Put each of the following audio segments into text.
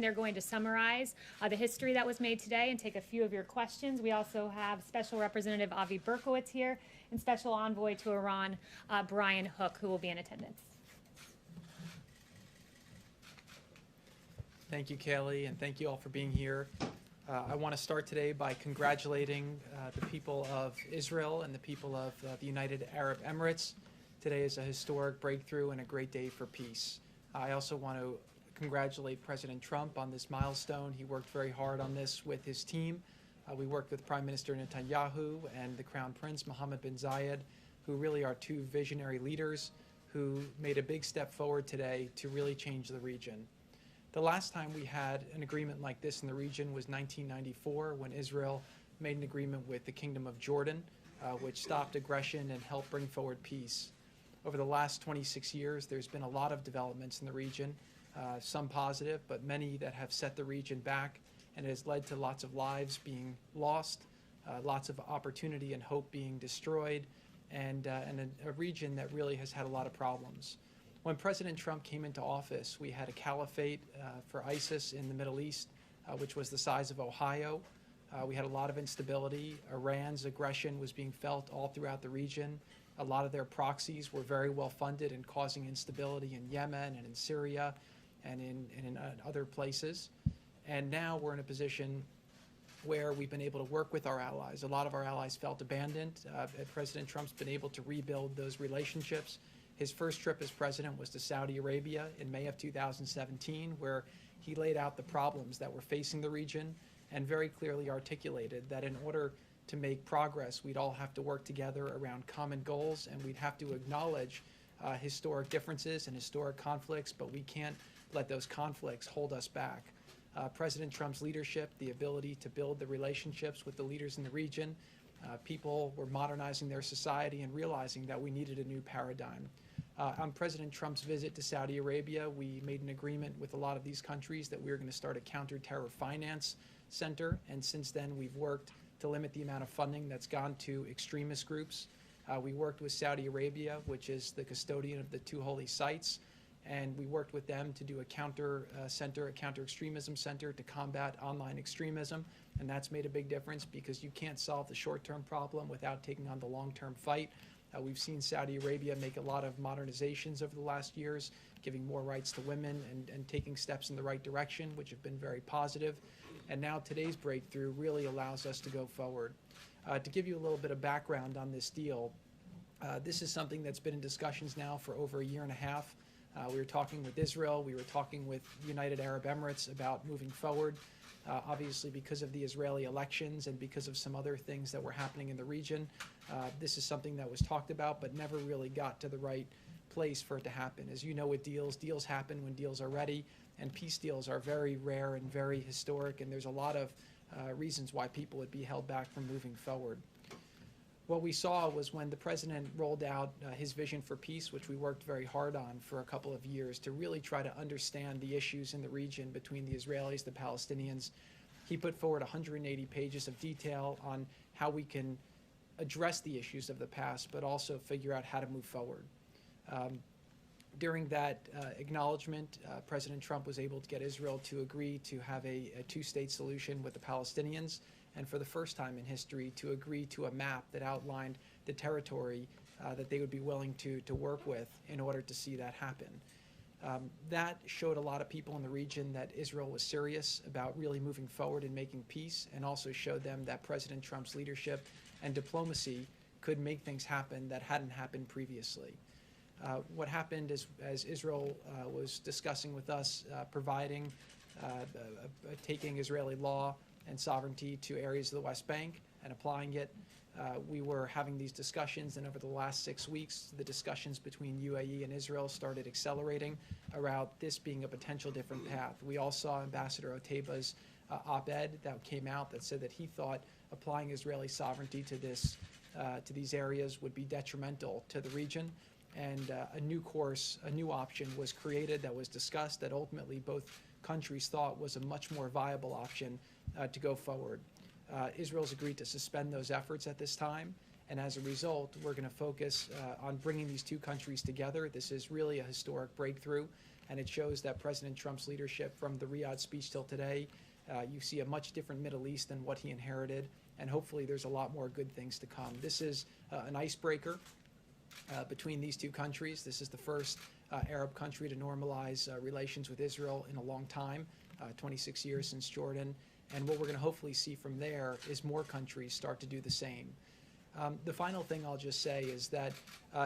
They're going to summarize the history that was made today and take a few of your questions. We also have Special Representative Avi Berkowitz here and Special Envoy to Iran, Brian Hook, who will be in attendance. Thank you, Kayleigh, and thank you all for being here. I want to start today by congratulating the people of Israel and the people of the United Arab Emirates. Today is a historic breakthrough and a great day for peace. I also want to congratulate President Trump on this milestone. He worked very hard on this with his team. We worked with Prime Minister Netanyahu and the Crown Prince Mohammed bin Zayed, who really are two visionary leaders who made a big step forward today to really change the region. The last time we had an agreement like this in the region was 1994, when Israel made an agreement with the Kingdom of Jordan, which stopped aggression and helped bring forward peace. Over the last 26 years, there's been a lot of developments in the region. Some positive, but many that have set the region back, and it has led to lots of lives being lost, lots of opportunity and hope being destroyed, and a region that really has had a lot of problems. When President Trump came into office, we had a caliphate for ISIS in the Middle East, which was the size of Ohio. We had a lot of instability. Iran's aggression was being felt all throughout the region. A lot of their proxies were very well funded and causing instability in Yemen and in Syria and in other places. And now we're in a position where we've been able to work with our allies. A lot of our allies felt abandoned. President Trump's been able to rebuild those relationships. His first trip as president was to Saudi Arabia in May of 2017, where he laid out the problems that were facing the region and very clearly articulated that in order to make progress, we'd all have to work together around common goals, and we'd have to acknowledge historic differences and historic conflicts, but we can't let those conflicts hold us back. President Trump's leadership, the ability to build the relationships with the leaders in the region, people were modernizing their society and realizing that we needed a new paradigm. On President Trump's visit to Saudi Arabia, we made an agreement with a lot of these countries that we were going to start a counter-terror finance center, and since then we've worked to limit the amount of funding that's gone to extremist groups. We worked with Saudi Arabia, which is the custodian of the two holy sites, and we worked with them to do a counter-extremism center to combat online extremism, and that's made a big difference because you can't solve the short-term problem without taking on the long-term fight. We've seen Saudi Arabia make a lot of modernizations over the last years, giving more rights to women and taking steps in the right direction, which have been very positive. And now today's breakthrough really allows us to go forward. To give you a little bit of background on this deal, this is something that's been in discussions now for over a year and a half. We were talking with Israel, we were talking with the United Arab Emirates about moving forward. Obviously, because of the Israeli elections and because of some other things that were happening in the region, this is something that was talked about but never really got to the right place for it to happen. As you know, with deals happen when deals are ready, and peace deals are very rare and very historic, and there's a lot of reasons why people would be held back from moving forward. What we saw was when the president rolled out his vision for peace, which we worked very hard on for a couple of years to really try to understand the issues in the region between the Israelis, the Palestinians. He put forward 180 pages of detail on how we can address the issues of the past, but also figure out how to move forward. During that acknowledgement, President Trump was able to get Israel to agree to have a two-state solution with the Palestinians, and for the first time in history to agree to a map that outlined the territory that they would be willing to work with in order to see that happen. That showed a lot of people in the region that Israel was serious about really moving forward and making peace, and also showed them that President Trump's leadership and diplomacy could make things happen that hadn't happened previously. What happened is, as Israel was discussing with us, providing, taking Israeli law and sovereignty to areas of the West Bank and applying it. We were having these discussions, and over the last 6 weeks, the discussions between UAE and Israel started accelerating around this being a potential different path. We all saw Ambassador Oteba's op-ed that came out that said that he thought applying Israeli sovereignty to these areas would be detrimental to the region, and a new course, a new option was created that was discussed that ultimately both countries thought was a much more viable option to go forward. Israel's agreed to suspend those efforts at this time, and as a result, we're going to focus on bringing these two countries together. This is really a historic breakthrough. and it shows that President Trump's leadership from the Riyadh speech till today, you see a much different Middle East than what he inherited, and hopefully there's a lot more good things to come. This is an icebreaker between these two countries. This is the first Arab country to normalize relations with Israel in a long time, 26 years since Jordan. And what we're going to hopefully see from there is more countries start to do the same. The final thing I'll just say is that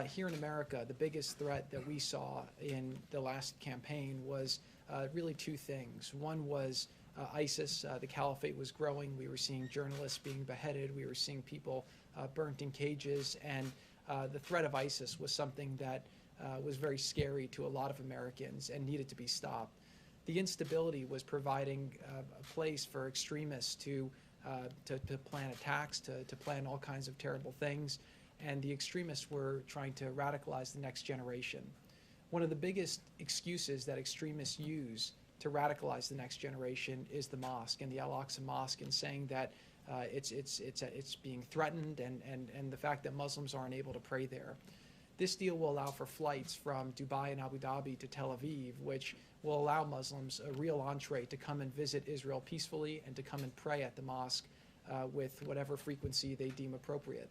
here in America, the biggest threat that we saw in the last campaign was really two things. One was ISIS. The caliphate was growing. We were seeing journalists being beheaded. We were seeing people burnt in cages. And the threat of ISIS was something that was very scary to a lot of Americans and needed to be stopped. The instability was providing a place for extremists to plan attacks, to plan all kinds of terrible things, and the extremists were trying to radicalize the next generation. One of the biggest excuses that extremists use to radicalize the next generation is the mosque and the Al-Aqsa Mosque, and saying that it's being threatened, and the fact that Muslims aren't able to pray there. This deal will allow for flights from Dubai and Abu Dhabi to Tel Aviv, which will allow Muslims a real entree to come and visit Israel peacefully and to come and pray at the mosque with whatever frequency they deem appropriate.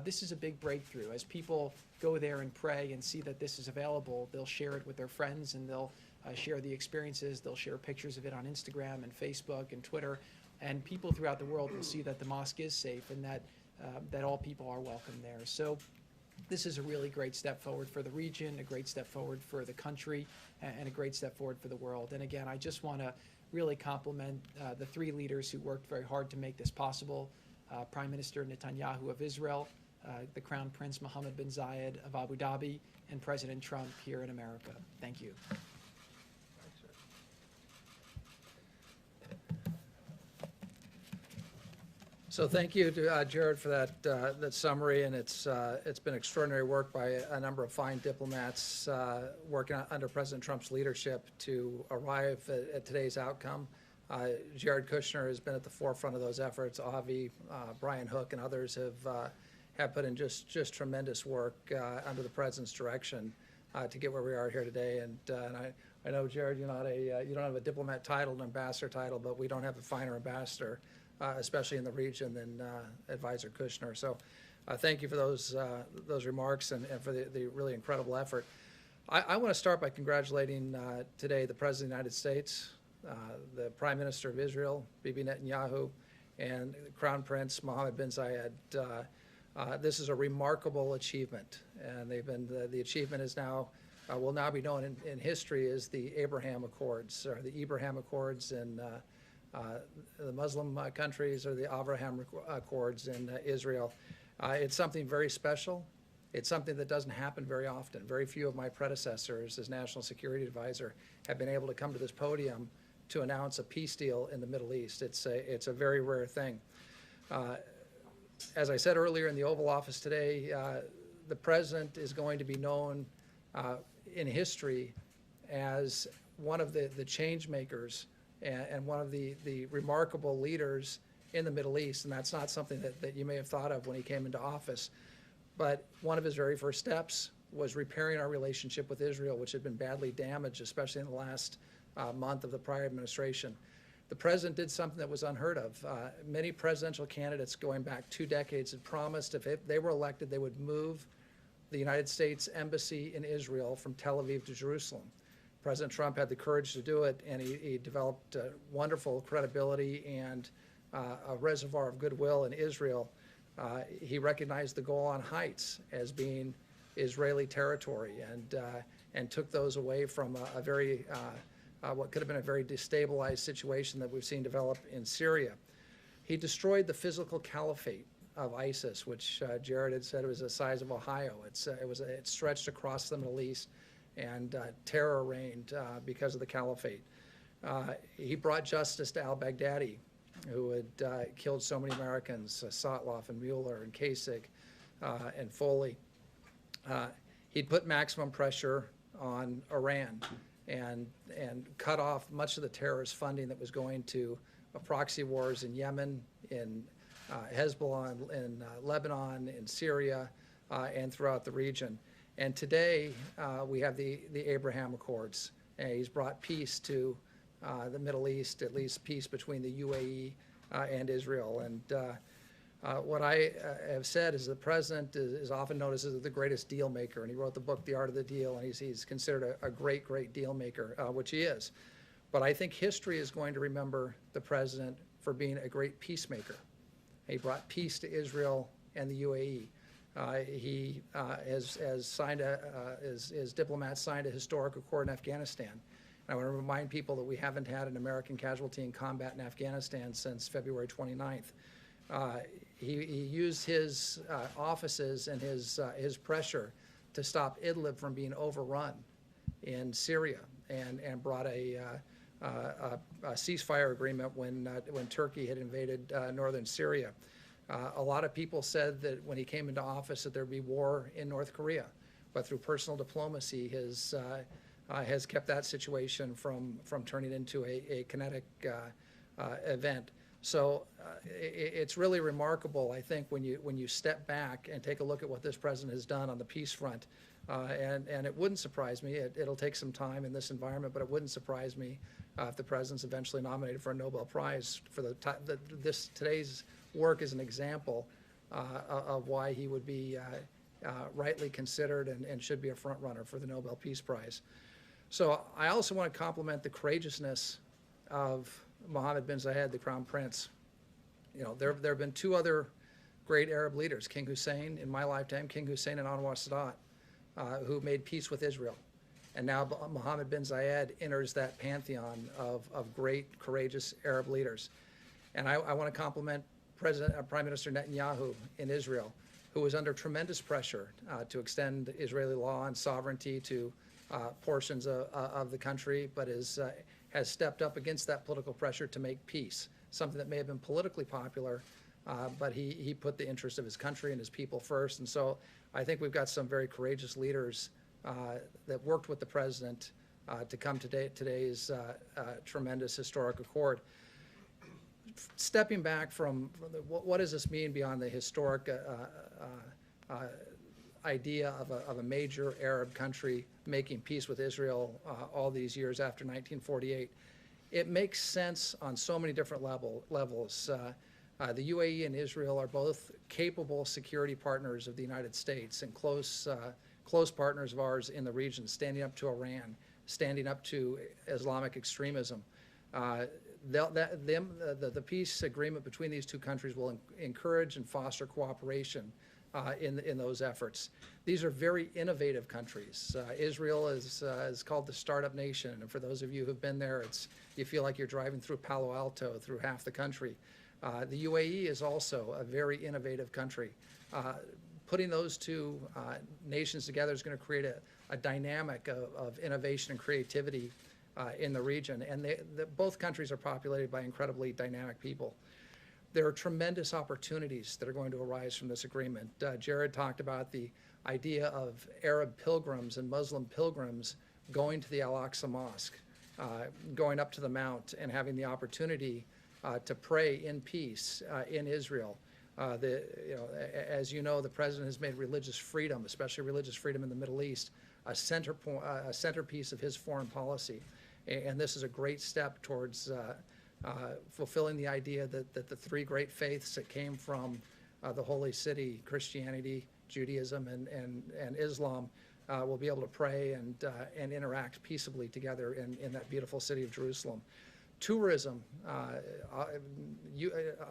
This is a big breakthrough. As people go there and pray and see that this is available, they'll share it with their friends, and they'll share the experiences. They'll share pictures of it on Instagram and Facebook and Twitter, and people throughout the world will see that the mosque is safe and that all people are welcome there. So this is a really great step forward for the region, a great step forward for the country, and a great step forward for the world. And again, I just want to really compliment the three leaders who worked very hard to make this possible. Prime Minister Netanyahu of Israel, the Crown Prince Mohammed bin Zayed of Abu Dhabi, and President Trump here in America. Thank you. So thank you to Jared for that summary, and it's been extraordinary work by a number of fine diplomats working under President Trump's leadership to arrive at today's outcome. Jared Kushner has been at the forefront of those efforts. Avi, Brian Hook, and others have put in just tremendous work under the President's direction to get where we are here today. And I know, Jared, you don't have a diplomat title, an ambassador title, but we don't have a finer ambassador, especially in the region, than Advisor Kushner. So thank you for those remarks and for the really incredible effort. I want to start by congratulating today the President of the United States, the Prime Minister of Israel, Bibi Netanyahu, and Crown Prince Mohammed bin Zayed. This is a remarkable achievement, and the achievement is now will now be known in history as the Abraham Accords, or the Ibrahim Accords in the Muslim countries, or the Abraham Accords in Israel. It's something very special. It's something that doesn't happen very often. Very few of my predecessors as National Security Advisor have been able to come to this podium to announce a peace deal in the Middle East. It's a very rare thing. As I said earlier in the Oval Office today, the President is going to be known in history as one of the change makers and one of the remarkable leaders in the Middle East, and that's not something that you may have thought of when he came into office. But one of his very first steps was repairing our relationship with Israel, which had been badly damaged, especially in the last month of the prior administration. The President did something that was unheard of. Many presidential candidates going back 2 decades had promised if they were elected, they would move the United States Embassy in Israel from Tel Aviv to Jerusalem. President Trump had the courage to do it, and he developed wonderful credibility and a reservoir of goodwill in Israel. He recognized the Golan Heights as being Israeli territory, and took those away from a very what could have been a very destabilized situation that we've seen develop in Syria. He destroyed the physical caliphate of ISIS, which Jared had said was the size of Ohio. It stretched across the Middle East, and terror reigned because of the caliphate. He brought justice to al-Baghdadi, who had killed so many Americans, Sotloff and Mueller and Kasich and Foley. He'd put maximum pressure on Iran and cut off much of the terrorist funding that was going to proxy wars in Yemen, in Hezbollah, in Lebanon, in Syria, and throughout the region. And today we have the Abraham Accords. and he's brought peace to the Middle East, at least peace between the UAE and Israel. And what I have said is the president is often noticed as the greatest deal maker, and he wrote the book, The Art of the Deal, and he's considered a great, great deal maker, which he is. But I think history is going to remember the president for being a great peacemaker. He brought peace to Israel and the UAE. He has signed his diplomats signed a historic accord in Afghanistan. And I want to remind people that we haven't had an American casualty in combat in Afghanistan since February 29th. He used his offices and his pressure to stop Idlib from being overrun in Syria, and brought a ceasefire agreement when Turkey had invaded northern Syria. A lot of people said that when he came into office that there'd be war in North Korea, but through personal diplomacy has kept that situation from turning into a kinetic event. So it's really remarkable, I think, when you step back and take a look at what this president has done on the peace front. And it wouldn't surprise me. It'll take some time in this environment, but it wouldn't surprise me if the president's eventually nominated for a Nobel Prize for today's work is an example of why he would be rightly considered and should be a front runner for the Nobel Peace Prize. So I also want to compliment the courageousness of Mohammed bin Zayed, the Crown Prince. You know, there have been two other great Arab leaders, King Hussein in my lifetime, King Hussein and Anwar Sadat, who made peace with Israel. And now Mohammed bin Zayed enters that pantheon of great, courageous Arab leaders. And I want to compliment Prime Minister Netanyahu in Israel, who was under tremendous pressure to extend Israeli law and sovereignty to portions of the country, but has stepped up against that political pressure to make peace, something that may have been politically popular, but he put the interest of his country and his people first. And so I think we've got some very courageous leaders that worked with the president to come to today's tremendous historic accord. Stepping back from what does this mean beyond the historic idea of a major Arab country making peace with Israel all these years after 1948, it makes sense on so many different levels. The UAE and Israel are both capable security partners of the United States and close partners of ours in the region, standing up to Iran, standing up to Islamic extremism. The peace agreement between these two countries will encourage and foster cooperation in those efforts. These are very innovative countries. Israel is called the startup nation, and for those of you who've been there, you feel like you're driving through Palo Alto, through half the country. The UAE is also a very innovative country. Putting those two nations together is going to create a dynamic of innovation and creativity in the region, and both countries are populated by incredibly dynamic people. There are tremendous opportunities that are going to arise from this agreement. Jared talked about the idea of Arab pilgrims and Muslim pilgrims going to the Al-Aqsa Mosque, going up to the Mount and having the opportunity to pray in peace in Israel. As you know, the president has made religious freedom, especially religious freedom in the Middle East, a centerpiece of his foreign policy. And this is a great step towards fulfilling the idea that the three great faiths that came from the Holy City, Christianity, Judaism, and Islam, will be able to pray and interact peaceably together in that beautiful city of Jerusalem. Tourism,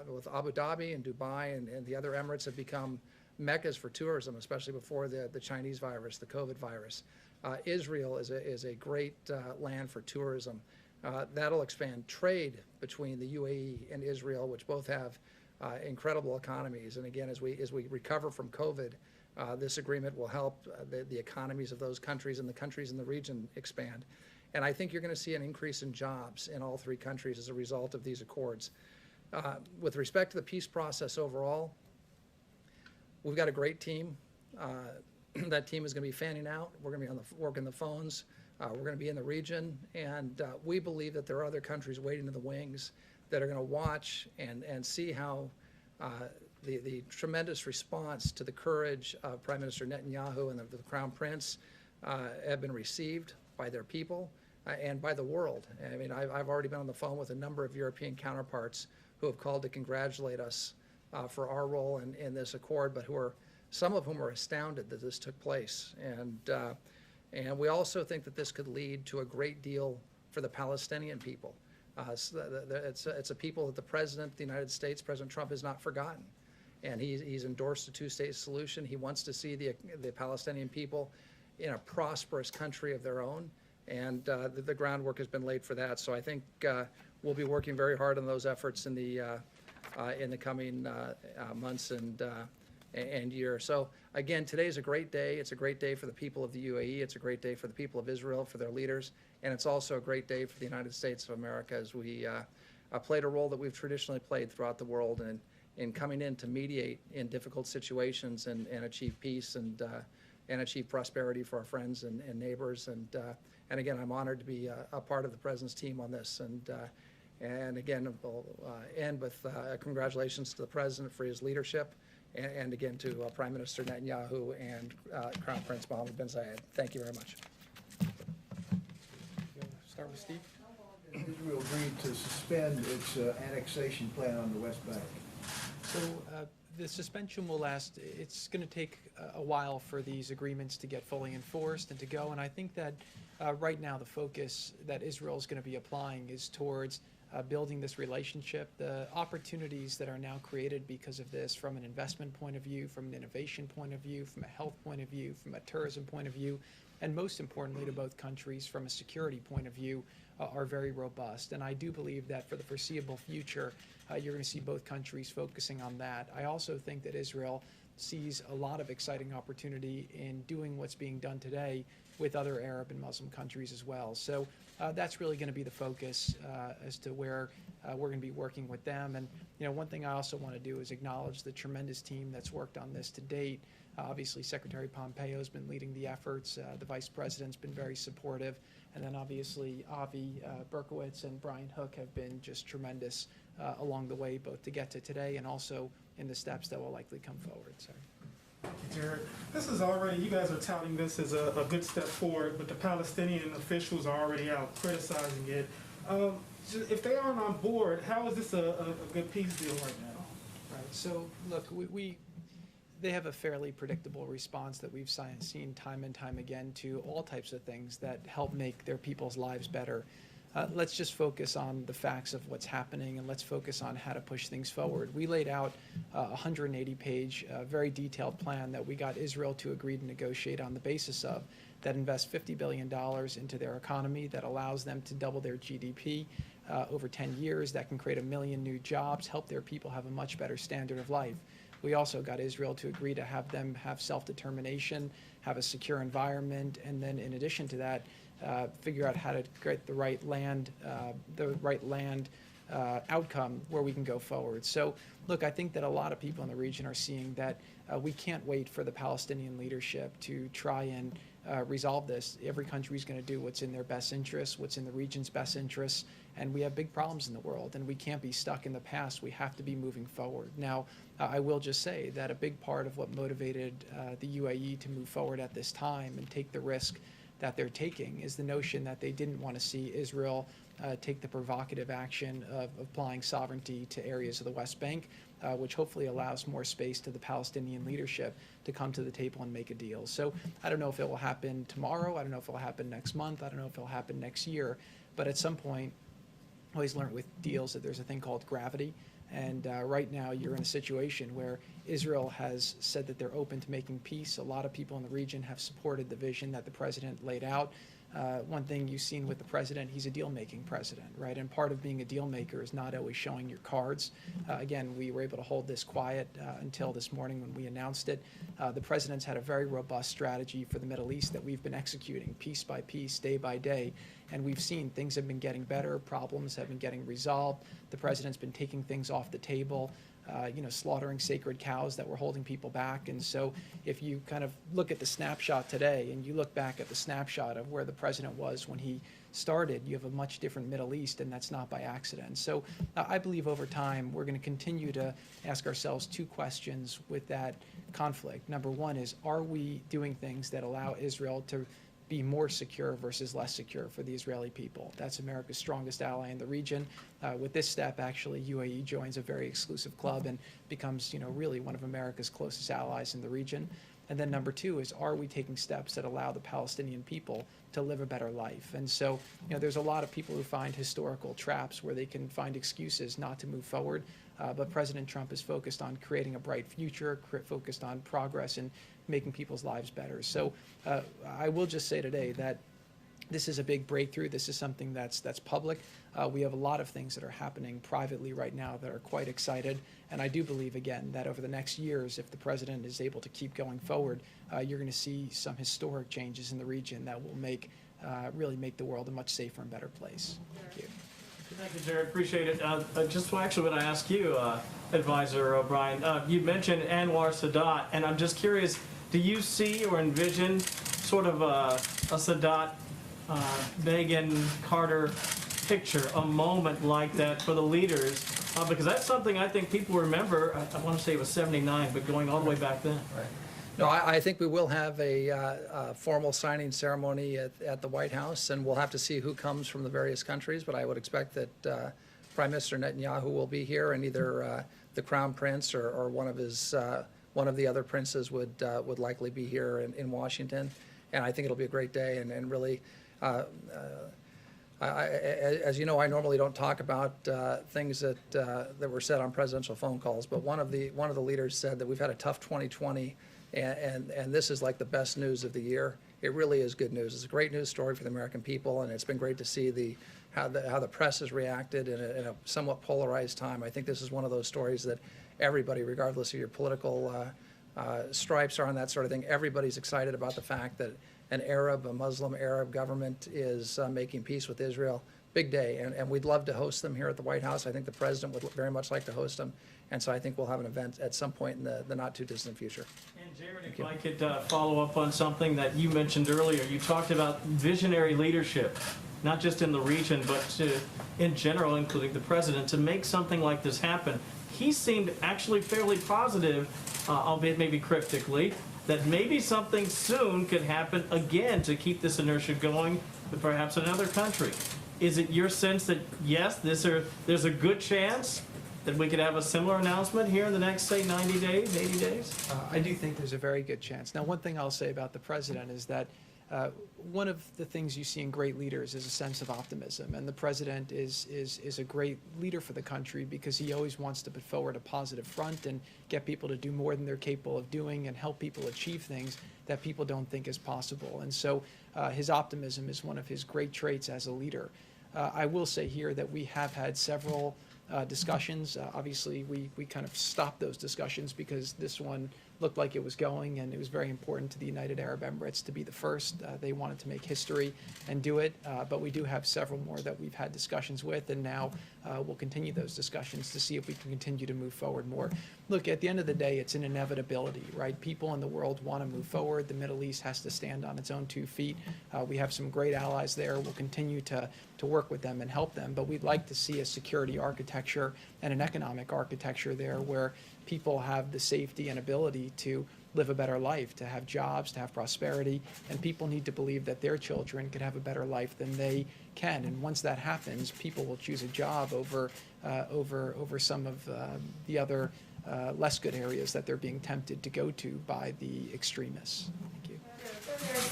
with Abu Dhabi and Dubai and the other Emirates have become meccas for tourism, especially before the Chinese virus, the COVID virus. Israel is a great land for tourism. That'll expand trade between the UAE and Israel, which both have incredible economies. And again, as we recover from COVID, this agreement will help the economies of those countries and the countries in the region expand. And I think you're going to see an increase in jobs in all three countries as a result of these accords. With respect to the peace process overall, we've got a great team. That team is going to be fanning out. We're going to be working the phones. We're going to be in the region, and we believe that there are other countries waiting in the wings that are going to watch and see how the tremendous response to the courage of Prime Minister Netanyahu and the Crown Prince have been received by their people. and by the world. I mean, I've already been on the phone with a number of European counterparts who have called to congratulate us for our role in this accord, but some of whom are astounded that this took place. And we also think that this could lead to a great deal for the Palestinian people. It's a people that the President of the United States, President Trump, has not forgotten. And he's endorsed a two-state solution. He wants to see the Palestinian people in a prosperous country of their own. And the groundwork has been laid for that. So I think we'll be working very hard on those efforts in the coming months and year. So again, today's a great day. It's a great day for the people of the UAE. It's a great day for the people of Israel, for their leaders. And it's also a great day for the United States of America as we played a role that we've traditionally played throughout the world in coming in to mediate in difficult situations and achieve peace and achieve prosperity for our friends and neighbors. And again, I'm honored to be a part of the President's team on this. And again, we'll end with congratulations to the President for his leadership, and again to Prime Minister Netanyahu and Crown Prince Mohammed bin Zayed. Thank you very much. Start with Steve. Israel agreed to suspend its annexation plan on the West Bank. So the suspension will last. It's going to take a while for these agreements to get fully enforced and to go. And I think that right now the focus that Israel is going to be applying is towards building this relationship. The opportunities that are now created because of this, from an investment point of view, from an innovation point of view, from a health point of view, from a tourism point of view, and most importantly to both countries from a security point of view, are very robust. And I do believe that for the foreseeable future, you're going to see both countries focusing on that. I also think that Israel sees a lot of exciting opportunity in doing what's being done today with other Arab and Muslim countries as well. So that's really going to be the focus as to where we're going to be working with them. And one thing I also want to do is acknowledge the tremendous team that's worked on this to date. Obviously, Secretary Pompeo has been leading the efforts. The Vice President's been very supportive. And then obviously Avi Berkowitz and Brian Hook have been just tremendous along the way, both to get to today and also in the steps that will likely come forward. So. Thank you, Jared. This is already, you guys are touting this as a good step forward, but the Palestinian officials are already out criticizing it. If they aren't on board, how is this a good peace deal right now? Right. So look, they have a fairly predictable response that we've seen time and time again to all types of things that help make their people's lives better. Let's just focus on the facts of what's happening, and let's focus on how to push things forward. We laid out a 180-page, very detailed plan that we got Israel to agree to negotiate on the basis of, that invests $50 billion into their economy, that allows them to double their GDP over 10 years, that can create 1 million new jobs, help their people have a much better standard of life. We also got Israel to agree to have them have self-determination, have a secure environment, and then in addition to that, figure out how to create the right land outcome where we can go forward. So, look, I think that a lot of people in the region are seeing that we can't wait for the Palestinian leadership to try and resolve this. Every country is going to do what's in their best interests, what's in the region's best interests, and we have big problems in the world, and we can't be stuck in the past. We have to be moving forward. Now, I will just say that a big part of what motivated the UAE to move forward at this time and take the risk that they're taking is the notion that they didn't want to see Israel take the provocative action of applying sovereignty to areas of the West Bank, which hopefully allows more space to the Palestinian leadership to come to the table and make a deal. So I don't know if it will happen tomorrow. I don't know if it will happen next month. I don't know if it will happen next year. But at some point, I always learned with deals that there's a thing called gravity. And right now you're in a situation where Israel has said that they're open to making peace. A lot of people in the region have supported the vision that the president laid out. One thing you've seen with the president, he's a deal-making president, right? And part of being a deal-maker is not always showing your cards. Again, we were able to hold this quiet until this morning when we announced it. The president's had a very robust strategy for the Middle East that we've been executing piece by piece, day by day. And we've seen things have been getting better, problems have been getting resolved. The president's been taking things off the table, slaughtering sacred cows that were holding people back. And so if you kind of look at the snapshot today and you look back at the snapshot of where the president was when he started, you have a much different Middle East, and that's not by accident. So I believe over time we're going to continue to ask ourselves two questions with that conflict. Number one is, are we doing things that allow Israel to be more secure versus less secure for the Israeli people. That's America's strongest ally in the region. With this step, actually, UAE joins a very exclusive club and becomes, really one of America's closest allies in the region. And then number two is, are we taking steps that allow the Palestinian people to live a better life? And so, there's a lot of people who find historical traps where they can find excuses not to move forward. But President Trump is focused on creating a bright future, focused on progress and making people's lives better. So I will just say today that this is a big breakthrough. This is something that's public. We have a lot of things that are happening privately right now that are quite excited. And I do believe, again, that over the next years, if the president is able to keep going forward, you're going to see some historic changes in the region that will really make the world a much safer and better place. Thank you. Thank you, Jared. Appreciate it. Just actually want to ask you, Advisor O'Brien, you mentioned Anwar Sadat, and I'm just curious, do you see or envision sort of a Sadat, Reagan, Carter picture, a moment like that for the leaders? Because that's something I think people remember. I want to say it was 79, but going all the way back then. Right. No, I think we will have a formal signing ceremony at the White House, and we'll have to see who comes from the various countries, but I would expect that Prime Minister Netanyahu will be here, and either the Crown Prince or one of the other princes would likely be here in Washington. And I think it'll be a great day, and really, as you know, I normally don't talk about things that were said on presidential phone calls, but one of the leaders said that we've had a tough 2020. And this is like the best news of the year. It really is good news. It's a great news story for the American people, and it's been great to see how the press has reacted in a somewhat polarized time. I think this is one of those stories that everybody, regardless of your political stripes or on that sort of thing, everybody's excited about the fact that a Muslim Arab government is making peace with Israel. Big day, and we'd love to host them here at the White House. I think the president would very much like to host them, and so I think we'll have an event at some point in the not-too-distant future. And Jared, if I could follow up on something that you mentioned earlier. You talked about visionary leadership, not just in the region, but in general, including the president, to make something like this happen. He seemed actually fairly positive, albeit maybe cryptically, that maybe something soon could happen again to keep this inertia going with perhaps another country. Is it your sense that, yes, there's a good chance that we could have a similar announcement here in the next, say, 90 days, 80 days? I do think there's a very good chance. Now, one thing I'll say about the president is that one of the things you see in great leaders is a sense of optimism, and the president is a great leader for the country because he always wants to put forward a positive front and get people to do more than they're capable of doing and help people achieve things that people don't think is possible. And so his optimism is one of his great traits as a leader. I will say here that we have had several discussions. Obviously, we kind of stopped those discussions because this one looked like it was going, and it was very important to the United Arab Emirates to be the first. They wanted to make history and do it, but we do have several more that we've had discussions with, and now we'll continue those discussions to see if we can continue to move forward more. Look, at the end of the day, it's an inevitability, right? People in the world want to move forward. The Middle East has to stand on its own 2 feet. We have some great allies there. We'll continue to work with them and help them, but we'd like to see a security architecture and an economic architecture there where people have the safety and ability to live a better life, to have jobs, to have prosperity, and people need to believe that their children can have a better life than they can. And once that happens, people will choose a job over some of the other less good areas that they're being tempted to go to by the extremists. Thank you.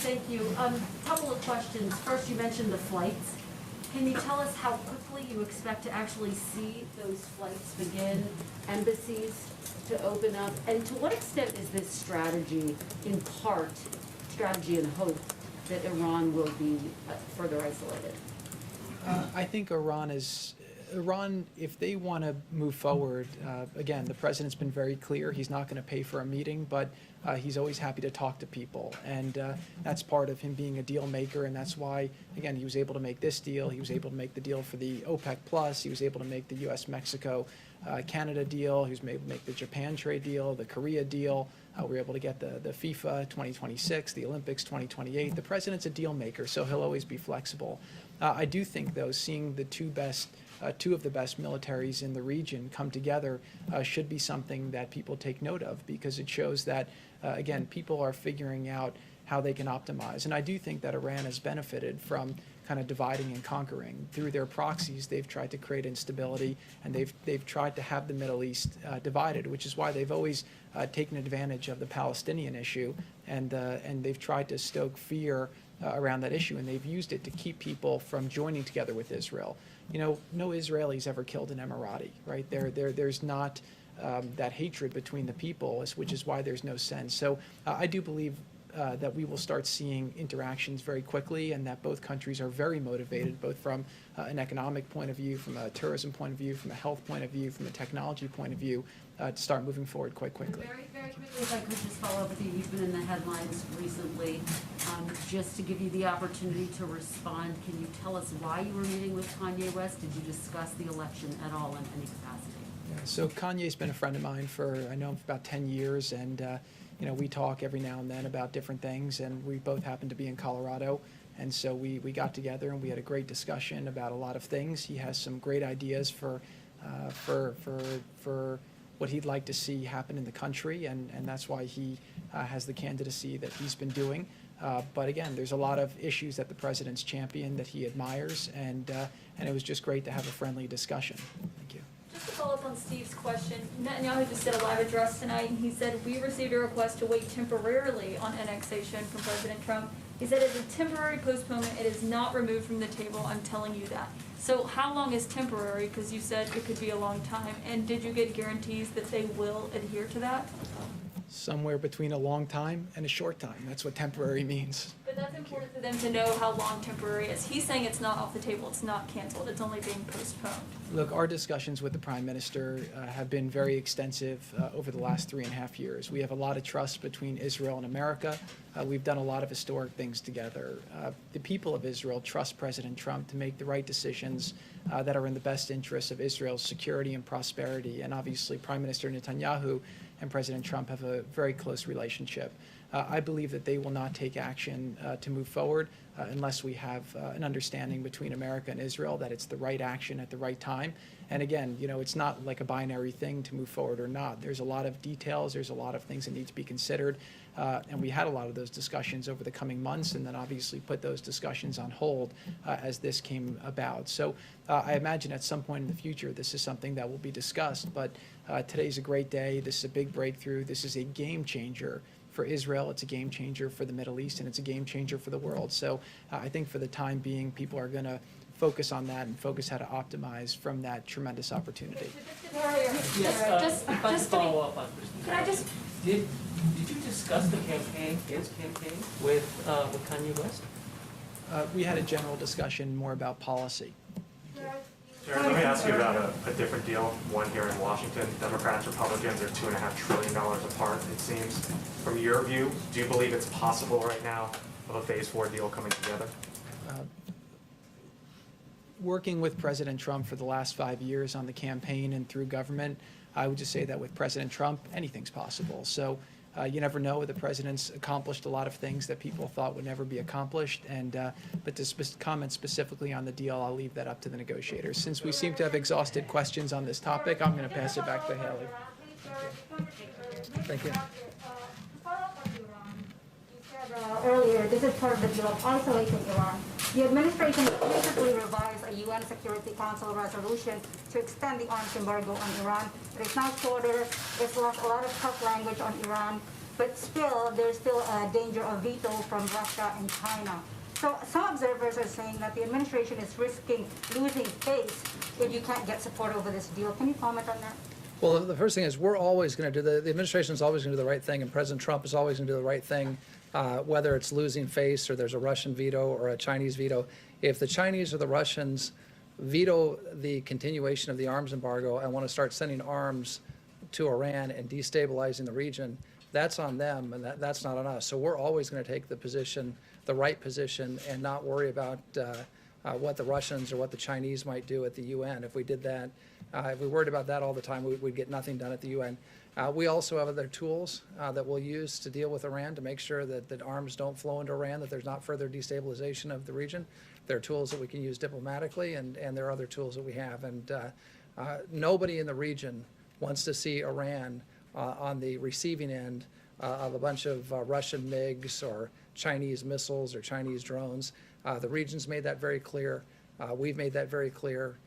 Thank you. Couple of questions. First, you mentioned the flights. Can you tell us how quickly you expect to actually see those flights begin, embassies to open up, and to what extent is this strategy, in part, strategy and hope that Iran will be further isolated? I think Iran, if they want to move forward, again, the president's been very clear. He's not going to pay for a meeting, but he's always happy to talk to people. And that's part of him being a deal maker. And that's why, again, he was able to make this deal. He was able to make the deal for the OPEC Plus. He was able to make the U.S.-Mexico Canada deal. He was able to make the Japan trade deal, the Korea deal. We were able to get the FIFA 2026, the Olympics 2028. The president's a deal maker, so he'll always be flexible. I do think, though, seeing the two of the best militaries in the region come together should be something that people take note of, because it shows that, again, people are figuring out how they can optimize. And I do think that Iran has benefited from kind of dividing and conquering. Through their proxies, they've tried to create instability, and they've tried to have the Middle East divided, which is why they've always taken advantage of the Palestinian issue, and they've tried to stoke fear around that issue, and they've used it to keep people from joining together with Israel. You know, no Israelis ever killed an Emirati, right? There's not that hatred between the people, which is why there's no sense. So I do believe that we will start seeing interactions very quickly, and that both countries are very motivated, both from an economic point of view, from a tourism point of view, from a health point of view, from a technology point of view, to start moving forward quite quickly. Very, very quickly, if I could just follow up with you, you've been in the headlines recently. Just to give you the opportunity to respond, can you tell us why you were meeting with Kanye West? Did you discuss the election at all in any capacity? Yeah, so Kanye's been a friend of mine I know him for about 10 years, and you know, we talk every now and then about different things, and we both happen to be in Colorado, and so we got together and we had a great discussion about a lot of things. He has some great ideas for what he'd like to see happen in the country, and that's why he has the candidacy that he's been doing. But again, there's a lot of issues that the president's championed that he admires, and it was just great to have a friendly discussion. Thank you. Just to follow up on Steve's question, Netanyahu just did a live address tonight, and he said, we received a request to wait temporarily on annexation from President Trump. He said it's a temporary postponement. It is not removed from the table. I'm telling you that. So how long is temporary? Because you said it could be a long time. And did you get guarantees that they will adhere to that? Somewhere between a long time and a short time. That's what temporary means. But that's important for them to know how long temporary is. He's saying it's not off the table. It's not canceled. It's only being postponed. Look, our discussions with the Prime Minister have been very extensive over the last 3.5 years. We have a lot of trust between Israel and America. We've done a lot of historic things together. The people of Israel trust President Trump to make the right decisions that are in the best interests of Israel's security and prosperity. And obviously, Prime Minister Netanyahu and President Trump have a very close relationship. I believe that they will not take action to move forward unless we have an understanding between America and Israel that it's the right action at the right time. And again, you know, it's not like a binary thing to move forward or not. There's a lot of details. There's a lot of things that need to be considered. And we had a lot of those discussions over the coming months, and then obviously put those discussions on hold as this came about. So I imagine at some point in the future this is something that will be discussed. But today's a great day. This is a big breakthrough. This is a game changer for Israel. It's a game changer for the Middle East, and it's a game changer for the world. So I think for the time being, people are going to focus on that and focus how to optimize from that tremendous opportunity. Just If I could to be, follow up on can I just, Did you discuss the campaign, his campaign, with Kanye West? We had a general discussion more about policy. Jared, let me ask you about a different deal, one here in Washington. Democrats, Republicans are $2.5 trillion apart, it seems. From your view, do you believe it's possible right now of a phase 4 deal coming together? Working with President Trump for the last 5 years on the campaign and through government, I would just say that with President Trump, anything's possible. So you never know. The president's accomplished a lot of things that people thought would never be accomplished. But to comment specifically on the deal, I'll leave that up to the negotiators. Since we seem to have exhausted questions on this topic, I'm going to pass it back to Haley. Thank you. Earlier, this is part of the deal of isolating Iran. The administration recently revised a UN Security Council resolution to extend the arms embargo on Iran. It is now shorter. It's lost a lot of tough language on Iran, but still, there's still a danger of veto from Russia and China. So some observers are saying that the administration is risking losing face if you can't get support over this deal. Can you comment on that? Well, the first thing is we're always going to do the administration is always going to do the right thing, and President Trump is always going to do the right thing, whether it's losing face or there's a Russian veto or a Chinese veto. If the Chinese or the Russians veto the continuation of the arms embargo and want to start sending arms to Iran and destabilizing the region, that's on them, and that's not on us. So we're always going to take the position, the right position, and not worry about what the Russians or what the Chinese might do at the UN. If we did that, if we worried about that all the time, we'd get nothing done at the UN. We also have other tools that we'll use to deal with Iran to make sure that arms don't flow into Iran, that there's not further destabilization of the region. There are tools that we can use diplomatically, and there are other tools that we have. And nobody in the region wants to see Iran on the receiving end of a bunch of Russian MiGs or Chinese missiles or Chinese drones. The region's made that very clear. We've made that very clear.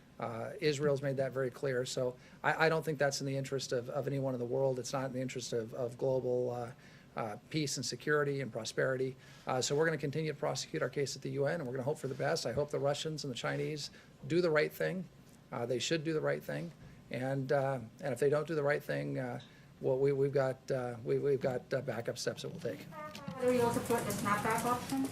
Israel's made that very clear. So I don't think that's in the interest of anyone in the world. It's not in the interest of global peace and security and prosperity. So we're going to continue to prosecute our case at the UN, and we're going to hope for the best. I hope the Russians and the Chinese do the right thing. They should do the right thing. And if they don't do the right thing, well, we've got backup steps that we'll take. Whether you also support the snapback option?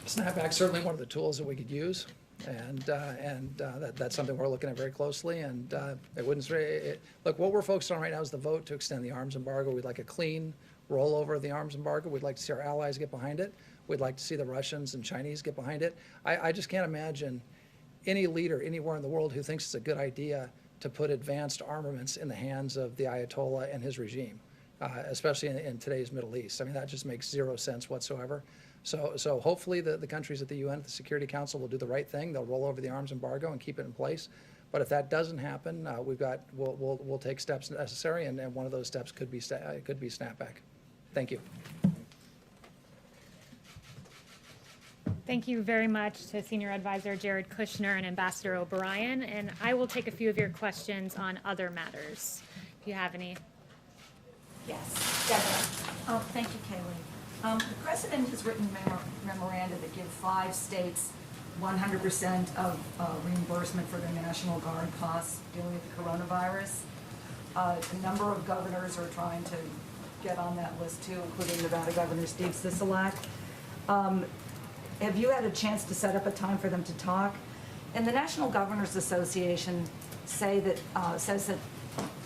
Snapback's certainly one of the tools that we could use, and that's something we're looking at very closely. And look, what we're focused on right now is the vote to extend the arms embargo. We'd like a clean rollover of the arms embargo. We'd like to see our allies get behind it. We'd like to see the Russians and Chinese get behind it. I just can't imagine any leader anywhere in the world who thinks it's a good idea to put advanced armaments in the hands of the Ayatollah and his regime, especially in today's Middle East. I mean, that just makes zero sense whatsoever. So hopefully the countries at the UN, the Security Council, will do the right thing. They'll roll over the arms embargo and keep it in place. But if that doesn't happen, we'll take steps necessary, and one of those steps could be snapback. Thank you. Thank you very much to Senior Advisor Jared Kushner and Ambassador O'Brien. And I will take a few of your questions on other matters, if you have any. Yes, Deborah. Thank you, Kayleigh. The President has written memoranda that give 5 states 100% of reimbursement for their National Guard costs dealing with the coronavirus. A number of governors are trying to get on that list too, including Nevada Governor Steve Sisolak. Have you had a chance to set up a time for them to talk? And the National Governors Association says that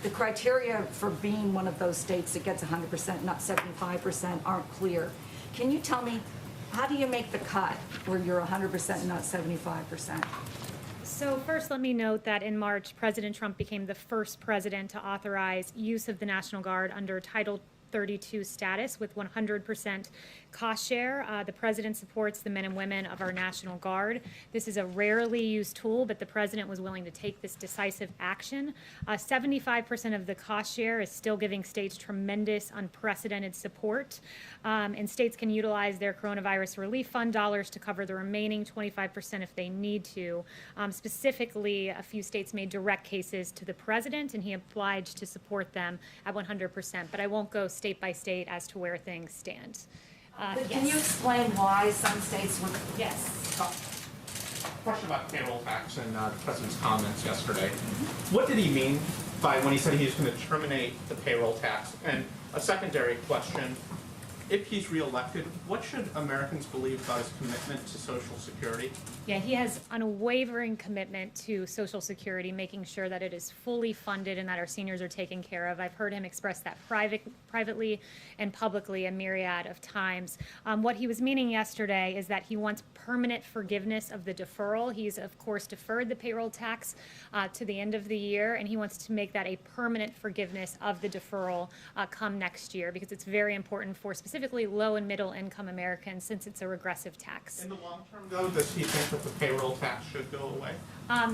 the criteria for being one of those states that gets 100%, not 75%, aren't clear. Can you tell me, how do you make the cut where you're 100% and not 75%? So first, let me note that in March, President Trump became the first president to authorize use of the National Guard under Title 32 status with 100% cost share. The president supports the men and women of our National Guard. This is a rarely used tool, but the president was willing to take this decisive action. 75% of the cost share is still giving states tremendous, unprecedented support. And states can utilize their coronavirus relief fund dollars to cover the remaining 25% if they need to. Specifically, a few states made direct cases to the president, and he obliged to support them at 100%. But I won't go state by state as to where things stand. But can you explain why some states would? Yes. Question about payroll tax and the president's comments yesterday. What did he mean by when he said he was going to terminate the payroll tax? And a secondary question, if he's reelected, what should Americans believe about his commitment to Social Security? Yeah, he has unwavering commitment to Social Security, making sure that it is fully funded and that our seniors are taken care of. I've heard him express that privately and publicly a myriad of times. What he was meaning yesterday is that he wants permanent forgiveness of the deferral. He's, of course, deferred the payroll tax to the end of the year, and he wants to make that a permanent forgiveness of the deferral come next year, because it's very important for specifically low and middle income Americans, since it's a regressive tax. In the long term, though, does he think that the payroll tax should go away?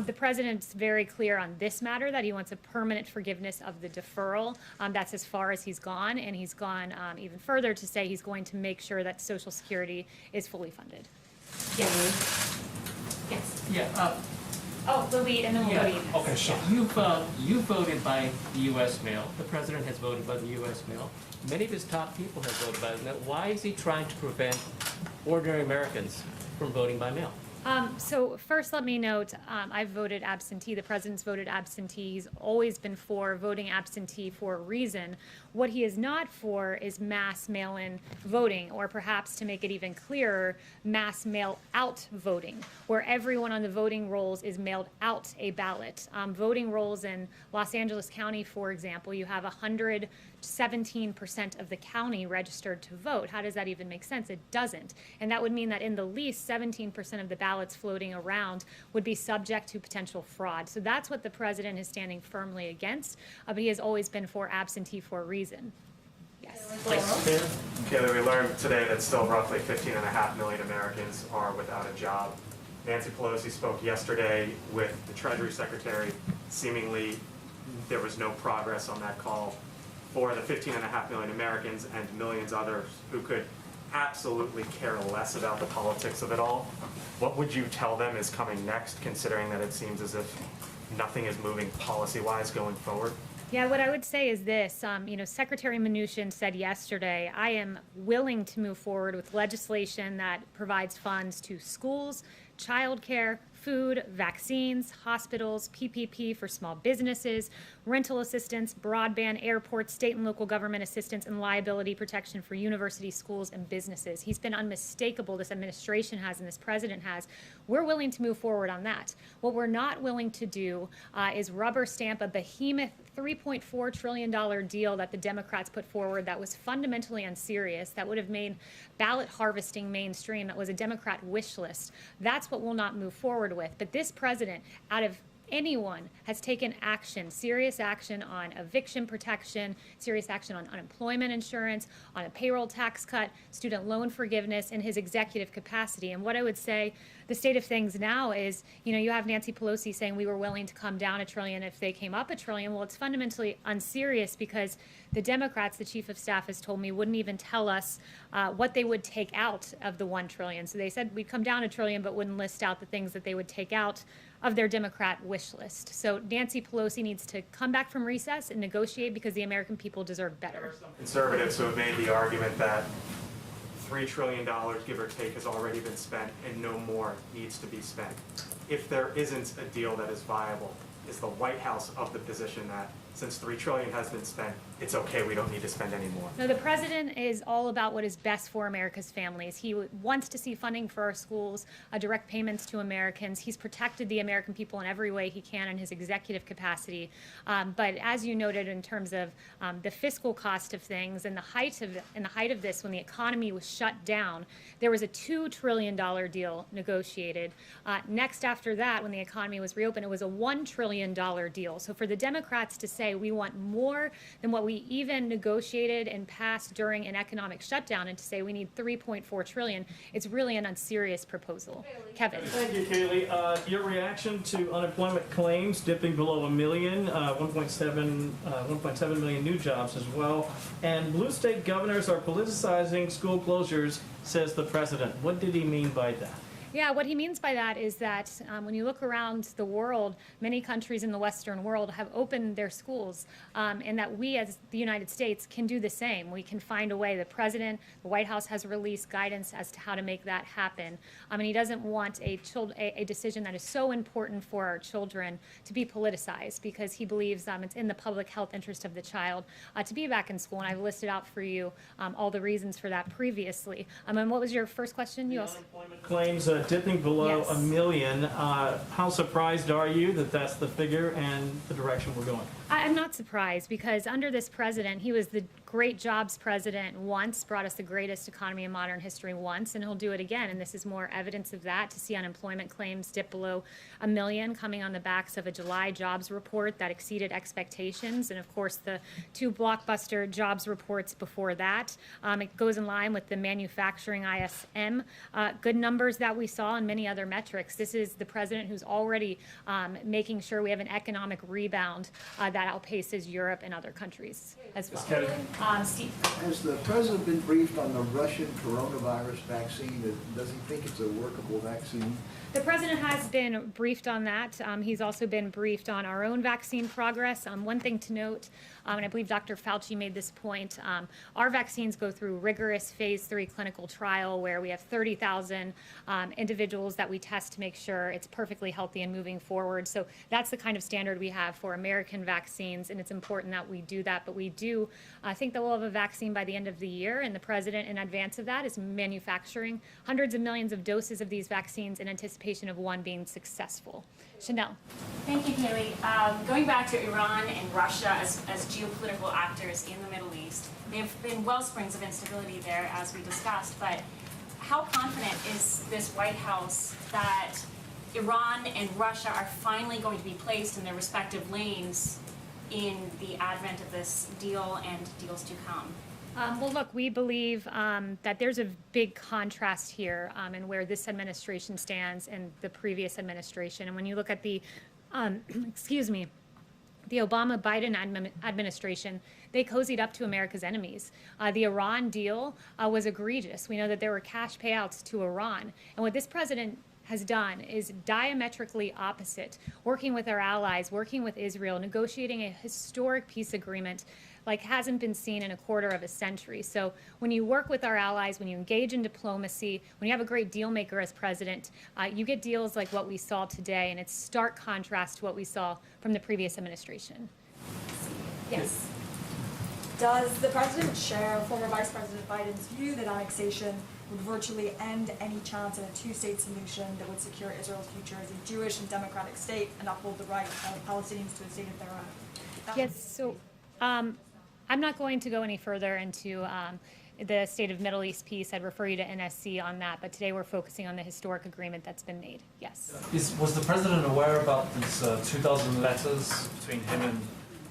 The president's very clear on this matter that he wants a permanent forgiveness of the deferral. That's as far as he's gone, and he's gone even further to say he's going to make sure that Social Security is fully funded. Yes. Yes. Yeah. Oh, the lead, and then we'll go to you. Okay, so you voted by the U.S. mail. The president has voted by the U.S. mail. Many of his top people have voted by mail. Why is he trying to prevent ordinary Americans from voting by mail? So first, let me note, I've voted absentee. The president's voted absentee. He's always been for voting absentee for a reason. What he is not for is mass mail-in voting, or perhaps, to make it even clearer, mass mail-out voting, where everyone on the voting rolls is mailed out a ballot. Voting rolls in Los Angeles County, for example, you have 117% of the county registered to vote. How does that even make sense? It doesn't. And that would mean that in the least 17% of the ballots floating around would be subject to potential fraud. So that's what the president is standing firmly against, but he has always been for absentee for a reason. Yes. Kayleigh, we learned today that still roughly 15.5 million Americans are without a job. Nancy Pelosi spoke yesterday with the Treasury Secretary. Seemingly there was no progress on that call. for the 15.5 million Americans and millions others who could absolutely care less about the politics of it all? What would you tell them is coming next, considering that it seems as if nothing is moving policy-wise going forward? Yeah, what I would say is this, Secretary Mnuchin said yesterday, I am willing to move forward with legislation that provides funds to schools, childcare, food, vaccines, hospitals, PPP for small businesses, rental assistance, broadband, airports, state and local government assistance, and liability protection for universities, schools, and businesses. He's been unmistakable, this administration has and this president has. We're willing to move forward on that. What we're not willing to do is rubber stamp a behemoth $3.4 trillion deal that the Democrats put forward that was fundamentally unserious, that would have made ballot harvesting mainstream, that was a Democrat wish list. That's what we'll not move forward with. But this president, out of anyone, has taken action, serious action on eviction protection, serious action on unemployment insurance, on a payroll tax cut, student loan forgiveness in his executive capacity. And what I would say, the state of things now is, you have Nancy Pelosi saying we were willing to come down $1 trillion if they came up $1 trillion. Well, it's fundamentally unserious because the Democrats, the chief of staff has told me, wouldn't even tell us what they would take out of the $1 trillion. So they said we'd come down $1 trillion, but wouldn't list out the things that they would take out of their Democrat wish list. So Nancy Pelosi needs to come back from recess and negotiate because the American people deserve better. There are some conservatives who have made the argument that $3 trillion, give or take, has already been spent and no more needs to be spent. If there isn't a deal that is viable, is the White House of the position that since $3 trillion has been spent, it's okay, we don't need to spend any more? No, the president is all about what is best for America's families. He wants to see funding for our schools, direct payments to Americans. He's protected the American people in every way he can in his executive capacity. But as you noted, in terms of the fiscal cost of things and the height of this, when the economy was shut down, there was a $2 trillion deal negotiated. Next after that, when the economy was reopened, it was a $1 trillion deal. So for the Democrats to say we want more than what we even negotiated and passed during an economic shutdown, and to say we need $3.4 trillion, it's really an unserious proposal. Kevin. Thank you, Kayleigh. Your reaction to unemployment claims dipping below 1 million, 1.7 million new jobs as well, and blue state governors are politicizing school closures, says the president. What did he mean by that? Yeah, what he means by that is that when you look around the world, many countries in the Western world have opened their schools, and that we as the United States can do the same. We can find a way. The president, the White House has released guidance as to how to make that happen. And he doesn't want a decision that is so important for our children to be politicized, because he believes it's in the public health interest of the child to be back in school. And I've listed out for you all the reasons for that previously. And what was your first question? You also unemployment claims dipping below Yes. 1 million. How surprised are you that that's the figure and the direction we're going? I'm not surprised, because under this president, he was the great jobs president once, brought us the greatest economy in modern history once, and he'll do it again. And this is more evidence of that, to see unemployment claims dip below 1 million, coming on the backs of a July jobs report that exceeded expectations. And of course, the 2 blockbuster jobs reports before that. It goes in line with the manufacturing ISM good numbers that we saw, and many other metrics. This is the president who's already making sure we have an economic rebound that outpaces Europe and other countries as well. Steve. Has the president been briefed on the Russian coronavirus vaccine? Does he think it's a workable vaccine? The president has been briefed on that. He's also been briefed on our own vaccine progress. One thing to note, and I believe Dr. Fauci made this point, our vaccines go through rigorous phase 3 clinical trial where we have 30,000 individuals that we test to make sure it's perfectly healthy and moving forward. So that's the kind of standard we have for American vaccines, and it's important that we do that. But we do think that we'll have a vaccine by the end of the year, and the president, in advance of that, is manufacturing hundreds of millions of doses of these vaccines in anticipation of one being successful. Chanel. Thank you, Kayleigh. Going back to Iran and Russia as geopolitical actors in the Middle East, there have been wellsprings of instability there, as we discussed, but how confident is this White House that Iran and Russia are finally going to be placed in their respective lanes in the advent of this deal and deals to come? Well, look, we believe that there's a big contrast here in where this administration stands and the previous administration. And when you look at the, the Obama-Biden administration, they cozied up to America's enemies. The Iran deal was egregious. We know that there were cash payouts to Iran. And what this president has done is diametrically opposite, working with our allies, working with Israel, negotiating a historic peace agreement like hasn't been seen in a quarter of a century. So when you work with our allies, when you engage in diplomacy, when you have a great deal maker as president, you get deals like what we saw today, and it's stark contrast to what we saw from the previous administration. Yes. Does the president share former Vice President Biden's view that annexation would virtually end any chance of a two-state solution that would secure Israel's future as a Jewish and democratic state and uphold the right of Palestinians to a state of their own? Yes, so I'm not going to go any further into the state of Middle East peace. I'd refer you to NSC on that, but today we're focusing on the historic agreement that's been made. Yes. Was the president aware about these 2,000 letters between him and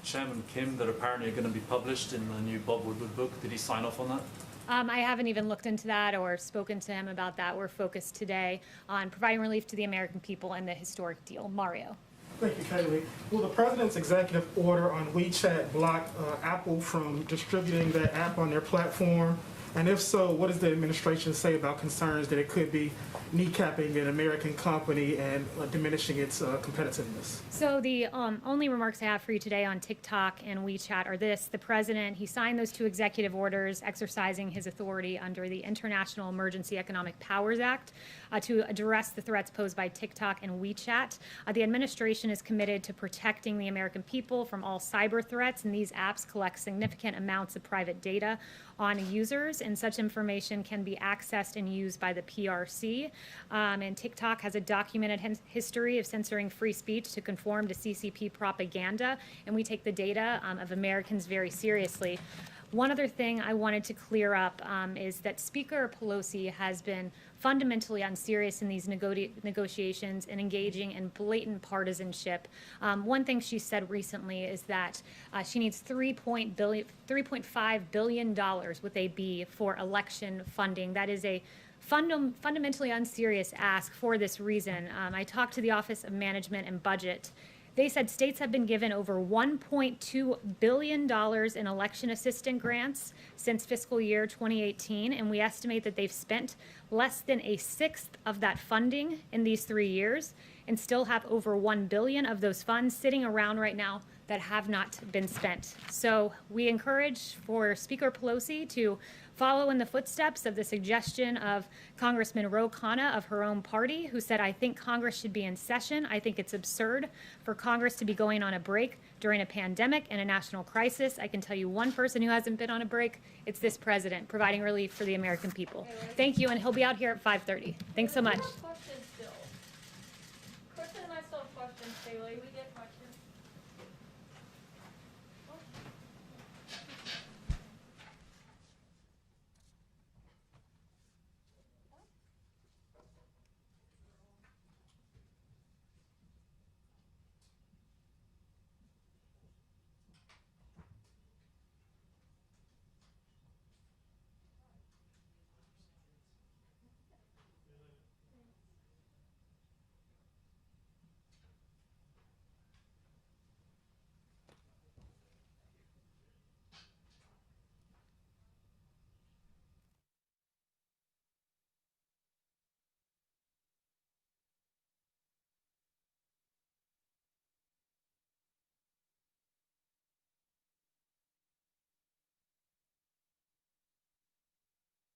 Chairman Kim that apparently are going to be published in the new Bob Woodward book? Did he sign off on that? I haven't even looked into that or spoken to him about that. We're focused today on providing relief to the American people and the historic deal. Mario. Thank you, Kayleigh. Will the president's executive order on Wechat block Apple from distributing that app on their platform? And if so, what does the administration say about concerns that it could be kneecapping an American company and diminishing its competitiveness? So the only remarks I have for you today on TikTok and WeChat are this. The president, he signed those two executive orders exercising his authority under the International Emergency Economic Powers Act to address the threats posed by TikTok and WeChat. The administration is committed to protecting the American people from all cyber threats, and these apps collect significant amounts of private data on users, and such information can be accessed and used by the PRC. And TikTok has a documented history of censoring free speech to conform to CCP propaganda, and we take the data of Americans very seriously. One other thing I wanted to clear up is that Speaker Pelosi has been fundamentally unserious in these negotiations and engaging in blatant partisanship. One thing she said recently is that she needs $3.5 billion with a B for election funding. That is a fundamentally unserious ask for this reason. I talked to the Office of Management and Budget. They said states have been given over $1.2 billion in election assistance grants since fiscal year 2018, and we estimate that they've spent less than a sixth of that funding in these 3 years, and still have over $1 billion of those funds sitting around right now that have not been spent. So we encourage for Speaker Pelosi to follow in the footsteps of the suggestion of Congressman Ro Khanna of her own party, who said, I think Congress should be in session. I think it's absurd for Congress to be going on a break during a pandemic and a national crisis. I can tell you one person who hasn't been on a break. It's this president, providing relief for the American people. Thank you, and he'll be out here at 5:30. Thanks so much. Kristen and I still have questions, Kayleigh.